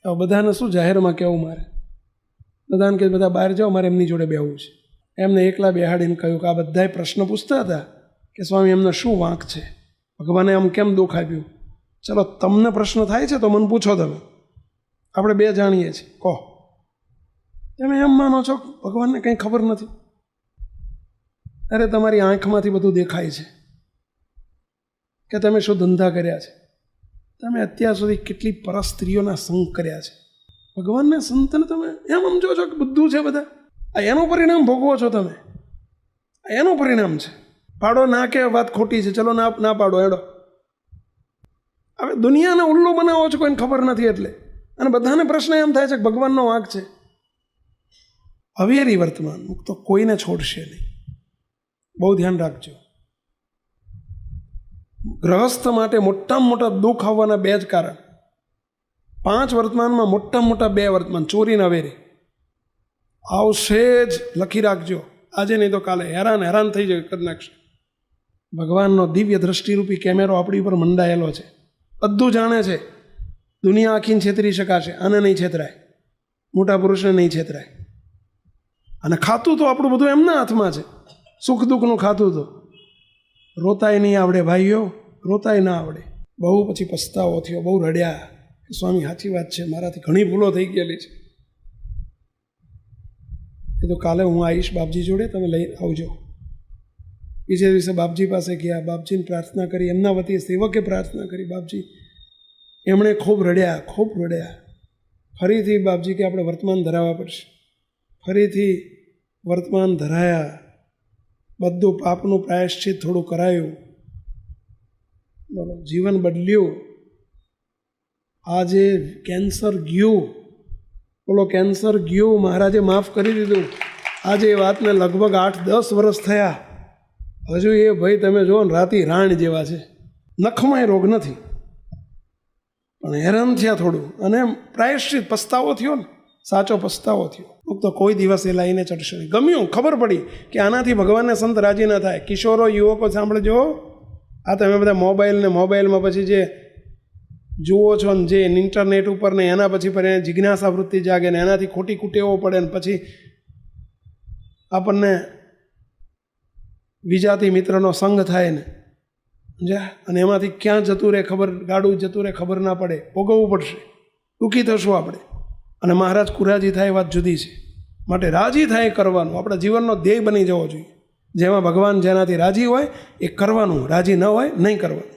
હવે બધાને શું જાહેરમાં કહેવું મારે? બધાને કે બધા બહાર જાઓ, મારે એમની જોડે બેહવું છે. એમને એકલા બેહાડીને કહ્યું કે આ બધાએ પ્રશ્ન પૂછતા હતા કે સ્વામી એમને શું વાંક છે, ભગવાને આમ કેમ દુઃખ આપ્યું? ચલો તમને પ્રશ્ન થાય છે તો મને પૂછો, તમે આપણે બે જાણીએ છીએ, કહો. તમે એમ માનો છો ભગવાનને કંઈ ખબર નથી? અરે તમારી આંખમાંથી બધું દેખાય છે કે તમે શું ધંધા કર્યા છે, તમે અત્યાર સુધી કેટલી પરસ સ્ત્રીઓના સંગ કર્યા છે. ભગવાનના સંતને તમે એમ સમજો છો કે બધું છે બધા? આ એનું પરિણામ ભોગવો છો તમે, આ એનું પરિણામ છે. પાડો ના કે વાત ખોટી છે, ચલો ના પાડો, એડો. હવે દુનિયાને ઉલ્લુ બનાવો છો, કોઈને ખબર નથી એટલે. અને બધાને પ્રશ્ન એમ થાય છે કે ભગવાનનો વાંક છે. અવેરી વર્તમાન મુક્તો કોઈને છોડશે નહીં. બહુ ધ્યાન રાખજો. ગ્રહસ્થ માટે મોટામાં મોટા દુઃખ આવવાના બે જ કારણ. 5 વર્તમાનમાં મોટામાં મોટા 2 વર્તમાન, ચોરી ને અવેરી. આવશે જ, લખી રાખજો. આજે નહીં તો કાલે હેરાન થઈ જાય, કરી નાખશે. ભગવાનનો દિવ્ય દ્રષ્ટિરૂપી કેમેરો આપણી ઉપર મંડાયેલો છે, બધું જાણે છે. દુનિયા આખીને છેતરી શકાશે, આને નહીં છેતરાય, મોટા પુરુષને નહીં છેતરાય. અને ખાતું તો આપણું બધું એમના હાથમાં છે, સુખ દુઃખનું ખાતું તો. રોતાય નહીં આવડે ભાઈઓ, રોતાય ના આવડે. બહુ પછી પસ્તાવો થયો, બહુ રડ્યા કે સ્વામી સાચી વાત છે, મારાથી ઘણી ભૂલો થઈ ગયેલી છે. એ તો કાલે હું આવીશ બાપજી જોડે, તમે લઈ આવજો. બીજે દિવસે બાપજી પાસે ગયા, બાપજીને પ્રાર્થના કરી, એમના વતી સેવકે પ્રાર્થના કરી. બાપજી એમણે ખૂબ રડ્યા. ફરીથી બાપજી કે આપણે વર્તમાન ધરાવવા પડશે. ફરીથી વર્તમાન ધરાયા, બધું પાપનું પ્રાયશ્ચિત થોડું કરાયું, બોલો, જીવન બદલ્યું. આજે કેન્સર ગયું, બોલો, કેન્સર ગયું, મહારાજે માફ કરી દીધું. આજે એ વાતને લગભગ 8-10 વર્ષ થયા. હજુ એ ભાઈ તમે જુઓ ને, રાતી રાણ જેવા છે, નખમાંય રોગ નથી, પણ હેરાન થયા થોડું. અને પ્રાયશ્ચિત પસ્તાવો થયો ને, સાચો પસ્તાવો થયો. તો કોઈ દિવસ એ લાઈને ચડશે નહીં. ગમ્યું, ખબર પડી કે આનાથી ભગવાનને સંત રાજી ન થાય. કિશોરો, યુવકો સાંભળજો, આ તમે બધા મોબાઈલમાં પછી જે જુઓ છો ને, જે ઇન્ટરનેટ ઉપર ને એના પછી પણ એને જિજ્ઞાસા વૃત્તિ જાગે ને એનાથી ખોટી કુટેવો પડે ને પછી આપણને વિજાતિ મિત્રનો સંગ થાય ને, અને એમાંથી ક્યાં જતું રહે ગાડું જતું રહે ખબર ના પડે, ભોગવવું પડશે, દુઃખી થશું આપણે. અને મહારાજ કુરાજી થાય એ વાત જુદી છે. માટે રાજી થાય એ કરવાનું આપણા જીવનનો ધ્યેય બની જવો જોઈએ. જેમાં ભગવાન જેનાથી રાજી હોય એ કરવાનું, રાજી ન હોય નહીં કરવાનું.